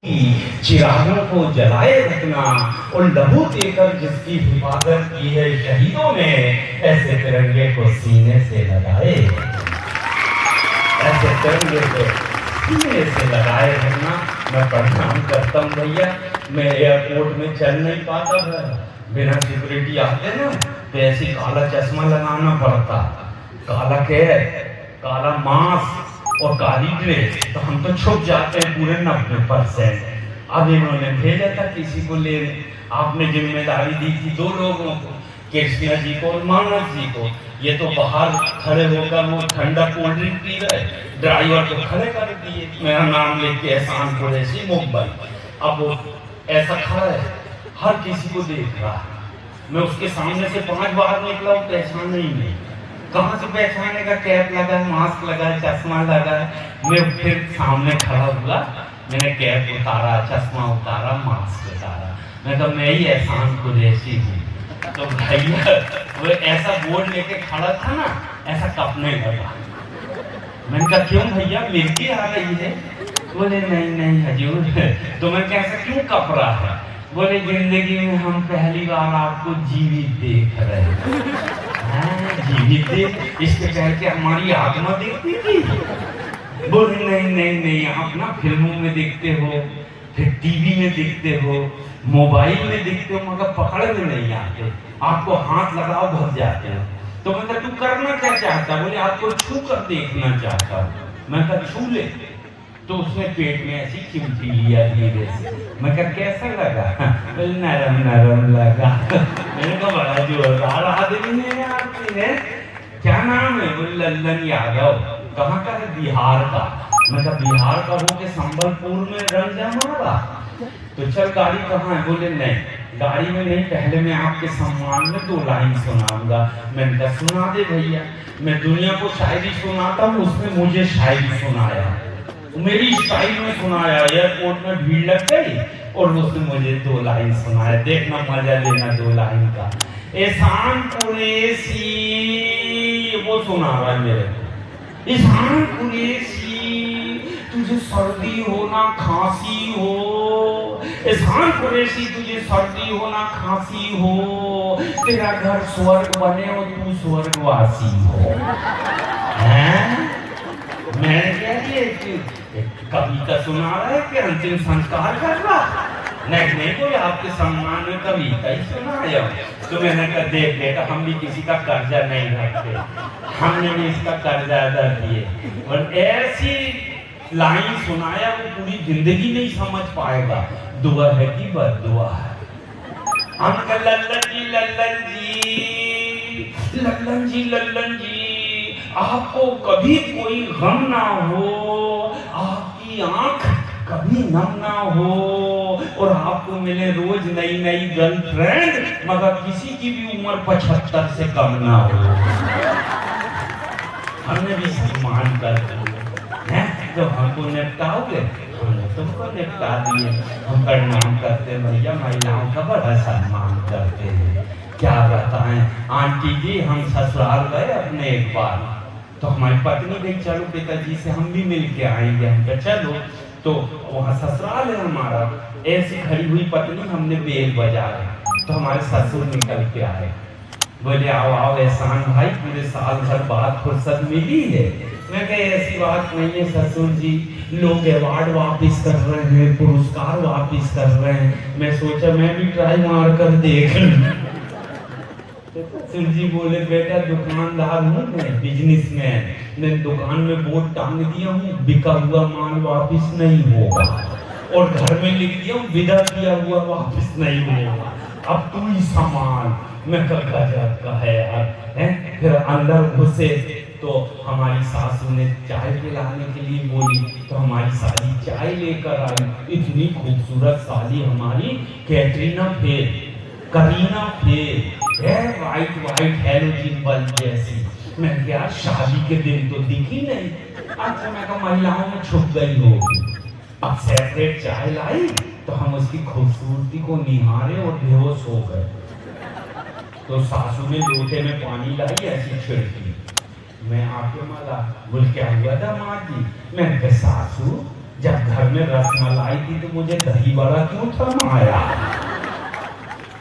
चिरागों को जलाए रखना और लहू देकर जिसकी हिफाजत की है शहीदों ने, ऐसे तिरंगे को सीने से लगाए, ऐसे तिरंगे को सीने से लगाए रखना। मैं प्रणाम करता हूँ भैया। मैं एयरपोर्ट में चल नहीं पाता था, बिना सिक्योरिटी आते ना तो ऐसी काला चश्मा लगाना पड़ता, काला कैप, काला मास्क और काली ड्रेस, तो हम तो छुप जाते हैं पूरे 90%। अब इन्होंने भेजा था किसी को लेने, आपने जिम्मेदारी दी थी 2 लोगों को, कृष्णा जी को और मानस जी को। ये तो बाहर खड़े होकर वो ठंडा कोल्ड ड्रिंक पी रहे, ड्राइवर को खड़े कर दिए, मेरा नाम लेके एहसान कुरैशी मुंबई। अब वो ऐसा खड़ा है, हर किसी को देख रहा है। मैं उसके सामने से 5 बार निकला, वो पहचान ही नहीं, कहाँ से पहचाने का, कैप लगा है, मास्क लगा है, चश्मा लगा है। मैं फिर सामने खड़ा हुआ, मैंने कैप उतारा, चश्मा उतारा, मास्क उतारा, मैं कहा मैं ही एहसान कुरैशी हूँ। तो भैया वो ऐसा बोर्ड लेके खड़ा था ना, ऐसा कपने लगा। मैंने कहा क्यों भैया मिर्ची आ रही है? बोले नहीं नहीं हजूर। तो मैं कैसा क्यों कप रहा है? बोले जिंदगी में हम पहली बार आपको जीवित देख रहे हैं। जीवित देख, इसके कह के हमारी आत्मा देखती थी। बोले नहीं नहीं नहीं, आप ना फिल्मों में देखते हो, फिर टीवी में देखते हो, मोबाइल में देखते हो, मगर पकड़ में नहीं आते, आपको हाथ लगाओ भग जाते हैं। तो मैं कहा तू करना क्या चाहता? बोले आपको छू कर देखना चाहता हूँ। मैं कहा छू ले। तो उसने पेट में ऐसी चिमटी लिया धीरे से। मैं कहा कैसा लगा? बोले नरम नरम लगा। मैंने कहा बड़ा जोरदार आदमी है यार। क्या नाम है? बोले लल्लन यादव। कहाँ का है? बिहार का। मैं कहा बिहार का हो के संबलपुर में रंग जमावा, तो चल गाड़ी कहाँ है? बोले नहीं गाड़ी में नहीं, पहले मैं आपके सम्मान में 2 लाइन सुनाऊंगा। मैंने कहा सुना दे भैया। मैं दुनिया को शायरी सुनाता हूँ, उसने मुझे शायरी सुनाया, मेरी स्टाइल में सुनाया। एयरपोर्ट में भीड़ लग गई और उसने मुझे 2 लाइन सुनाया। देखना मजा लेना 2 लाइन का। एहसान कुरैशी, वो सुना रहा है मेरे को। एहसान कुरैशी तुझे सर्दी हो ना खांसी हो, एहसान कुरैशी तुझे सर्दी हो ना खांसी हो, तेरा घर स्वर्ग बने और तू स्वर्गवासी हो। हैं? मैंने क्या कि कविता सुना रहा है कि अंतिम संस्कार कर रहा? नहीं नहीं, कोई आपके सम्मान में कविता ही सुनाया। तो मैंने कहा देख बेटा, हम भी किसी का कर्जा नहीं रखते, हमने भी इसका कर्जा अदा किए। और ऐसी लाइन सुनाया वो पूरी जिंदगी नहीं समझ पाएगा, दुआ है कि बद्दुआ है। हम कहा लल्लन जी लल्लन जी, लल्लन जी लल्लन जी, आपको कभी कोई गम ना हो, आपकी आंख कभी नम ना हो, और आपको मिले रोज नई नई गर्लफ्रेंड, मगर किसी की भी उम्र 75 से कम ना हो। हमने भी सम्मान कर दिया, जब हमको निपटाओगे हमने तुमको निपटा दिए। हम प्रणाम करते भैया, महिलाओं का बड़ा सम्मान करते हैं। क्या बताएं आंटी जी, हम ससुराल गए अपने एक बार, तो हमारी पत्नी गई चलो पिताजी से हम भी मिल के आएंगे। हम कहा चलो, तो वहाँ ससुराल है हमारा। ऐसी खड़ी हुई पत्नी, हमने बेल बजाया तो हमारे ससुर निकल के आए। बोले आओ आओ एहसान भाई, पूरे साल भर बाद फुर्सत मिली है। मैं कहा ऐसी बात नहीं है ससुर जी, लोग अवार्ड वापिस कर रहे हैं, पुरस्कार वापिस कर रहे हैं, मैं सोचा मैं भी ट्राई मार कर देख लूं। ससुर जी बोले बेटा दुकानदार हूँ मैं, बिजनेसमैन, मैं दुकान में बोर्ड टांग दिया हूँ बिका हुआ माल वापिस नहीं होगा, और घर में लिख दिया हूँ विदा किया हुआ वापिस नहीं होगा, अब तू ही संभाल। मैं कहा गजब का है यार, हैं? फिर अंदर घुसे तो हमारी सासू ने चाय पिलाने के लिए बोली, तो हमारी साली चाय लेकर आई। इतनी खूबसूरत साली हमारी, कैटरीना फेर, करीना फेर, वाइट वाइट हैलोजन बल्ब जैसी। मैं क्या शादी के दिन तो दिखी नहीं। अच्छा मैं कहा महिलाओं में छुप गई होगी। अब सेपरेट चाय लाई तो हम उसकी खूबसूरती को निहारे और बेहोश हो गए। तो सासू ने लोटे में पानी लाई, ऐसी छिड़की, मैं आके मला। बोल क्या हुआ दामाद जी? मैंने कहा सासू जब घर में रसमलाई थी तो मुझे दही बड़ा क्यों थमाया?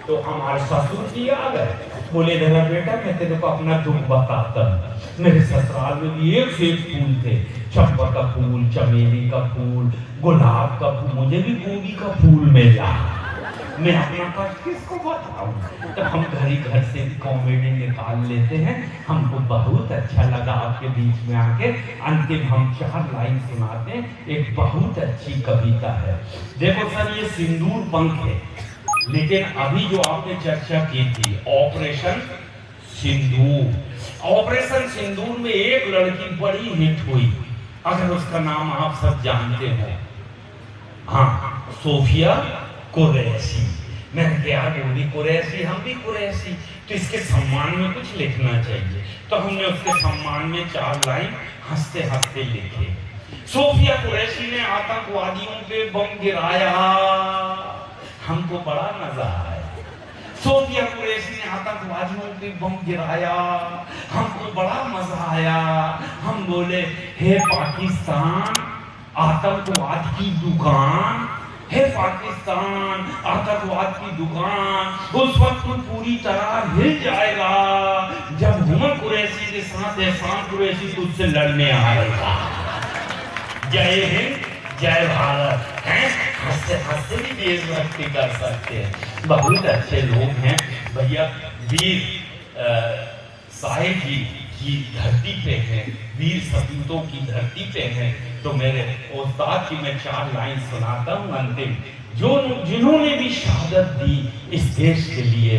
तो हमारे ससुर जी आ गए, बोले मेरा बेटा मैं तेरे को अपना दुख बताता हूँ। मेरे ससुराल में भी एक से एक फूल थे, चंपा का फूल, चमेली का फूल, गुलाब का फूल, मुझे भी गोभी का फूल मिला। मैं अपना कष्ट किसको बताऊं? तो हम घर से भी कॉमेडी निकाल लेते हैं। हमको बहुत अच्छा लगा आपके बीच में आके। अंतिम हम 4 लाइन सुनाते हैं। एक बहुत अच्छी कविता है। देखो सर, ये सिंदूर पंख है, लेकिन अभी जो आपने चर्चा की थी ऑपरेशन सिंदूर, ऑपरेशन सिंदूर में एक लड़की बड़ी हिट हुई, अगर उसका नाम आप सब जानते हो, हाँ, सोफिया कुरैशी। मैंने कहा बोली कुरैशी, हम भी कुरैशी, तो इसके सम्मान में कुछ लिखना चाहिए। तो हमने उसके सम्मान में 4 लाइन हंसते हंसते लिखे। सोफिया कुरैशी ने आतंकवादियों पे बम गिराया, हमको बड़ा मजा आया। सोफिया कुरैशी ने आतंकवादियों पे बम गिराया, हमको बड़ा मजा आया। हम बोले हे पाकिस्तान, आतंकवाद की दुकान, हे पाकिस्तान, आतंकवाद की दुकान, उस वक्त तो पूरी तरह हिल जाएगा जब हुमा कुरैशी के साथ एहसान कुरैशी तुझसे लड़ने आएगा। जय हिंद, जय भारत। हैं, हंसते हंसते भी देशभक्ति कर सकते हैं। बहुत अच्छे लोग हैं भैया। वीर साहिब जी की धरती पे हैं, वीर सपूतों की धरती पे हैं। तो मेरे उस्ताद की मैं 4 लाइन सुनाता हूँ अंतिम। जिन्होंने भी शहादत दी इस देश के लिए,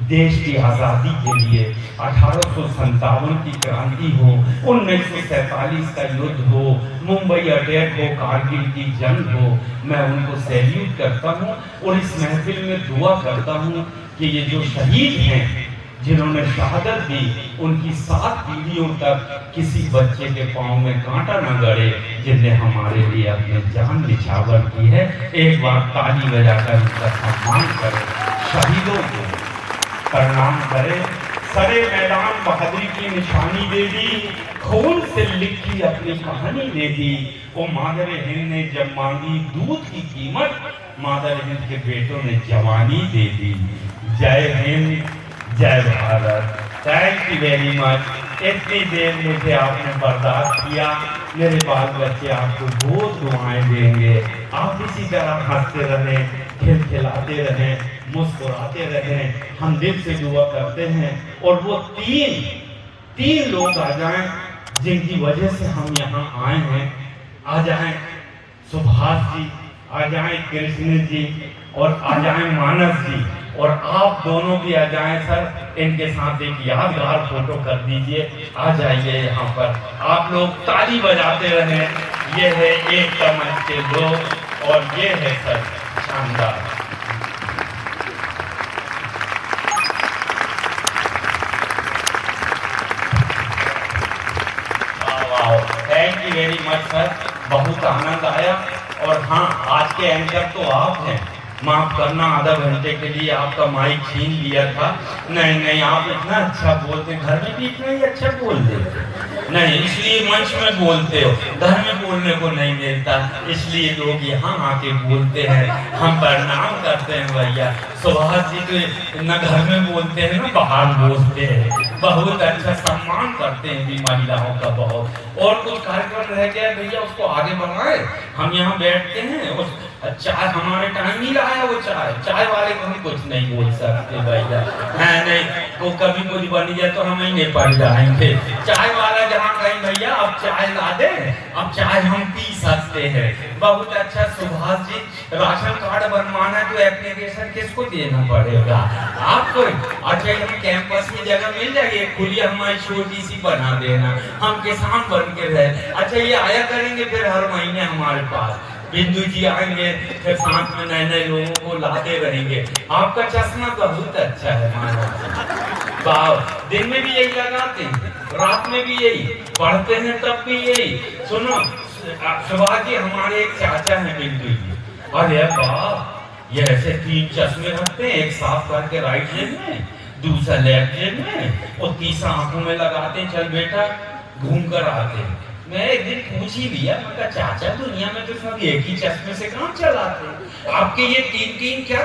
देश की आज़ादी के लिए, 1857 की क्रांति हो, 1947 का युद्ध हो, मुंबई अटैक हो, कारगिल की जंग हो, मैं उनको सैल्यूट करता हूँ और इस महफिल में दुआ करता हूँ कि ये जो शहीद हैं, जिन्होंने शहादत दी, उनकी 7 पीढ़ियों तक किसी बच्चे के पाँव में कांटा न गड़े, जिनने हमारे लिए अपनी जान निछावर की है। एक बार ताली बजाकर उनका सम्मान करें, शहीदों को प्रणाम करें। सरे मैदान बहादुरी की निशानी दे दी, खून से लिखी अपनी कहानी दे दी। वो मादर हिंद ने जब मांगी दूध की कीमत, मादर हिंद के बेटों ने जवानी दे दी। जय हिंद, जय Bharat. Thank you very much. इतनी देर मुझे आपने बर्दाश्त किया। मेरे बाल बच्चे आपको बहुत दुआएं देंगे। आप इसी तरह हंसते रहें, खिलखिलाते रहें, मुस्कुराते रहें। हम दिल से दुआ करते हैं और वो तीन लोग आ जाएं जिनकी वजह से हम यहाँ आए हैं। आ जाएं सुभाष जी, आ जाएं कृष्ण जी और आ जाएं मानस जी, और आप दोनों भी आ जाएं सर। इनके साथ एक यादगार फोटो कर दीजिए। आ जाइए यहाँ पर, आप लोग ताली बजाते रहें। ये है एकता मंच के लोग और ये है सर शानदार। Thank you very much sir, बहुत आनंद आया। और हाँ, आज के एंकर तो आप हैं, माफ करना आधा घंटे के लिए आपका माइक छीन लिया था। नहीं, आप इतना अच्छा बोलते, घर में भी इतना ही अच्छा बोल देते नहीं, इसलिए मंच में बोलते हो, घर में बोलने को नहीं मिलता, इसलिए लोग यहाँ आके बोलते हैं। हम प्रणाम करते हैं भैया। सुभाष जी तो न घर में बोलते हैं न बाहर बोलते हैं, बहुत अच्छा सम्मान करते हैं भी महिलाओं का बहुत। और कुछ कार्यक्रम रह गया भैया, उसको आगे बढ़ाए। हम यहाँ बैठते हैं, उस चाय हमारे टाइम ही लाया, वो चाय वाले को हम कुछ नहीं बोल सकते भैया। है नहीं, वो कभी कुछ बन गया तो हम ही नहीं पड़ जाएंगे। चाय वाला जहाँ कहीं भैया अब चाय ला दे, अब चाय हम पी सकते हैं। बहुत अच्छा। सुभाष जी, राशन कार्ड बनवाना तो एप्लीकेशन किसको देना पड़ेगा? आपको। अच्छा, हम कैंपस में जगह मिल जाएगी खुली, हमारी छोटी सी बना देना, हम किसान बन के रहे। अच्छा, ये आया करेंगे फिर हर महीने हमारे पास, बिंदु जी आएंगे, फिर साथ में नए लोगों को लाते रहेंगे। आपका चश्मा बहुत अच्छा है मानो। दिन में भी यही लगाते हैं, रात में भी यही, पढ़ते हैं तब भी यही। सुनो सुभाष जी, हमारे एक चाचा हैं बिंदु जी, अरे वाह, ये ऐसे 3 चश्मे रखते हैं, एक साफ करके राइट जेब में, दूसरा लेफ्ट जेब में, और तीसरा आंखों में लगाते। चल बेटा घूम कर आते। मैं एक दिन पूछ ही लिया, मैं कहा चाचा दुनिया में तो सब एक ही चश्मे से काम चलाते हैं, आपके ये तीन तीन क्या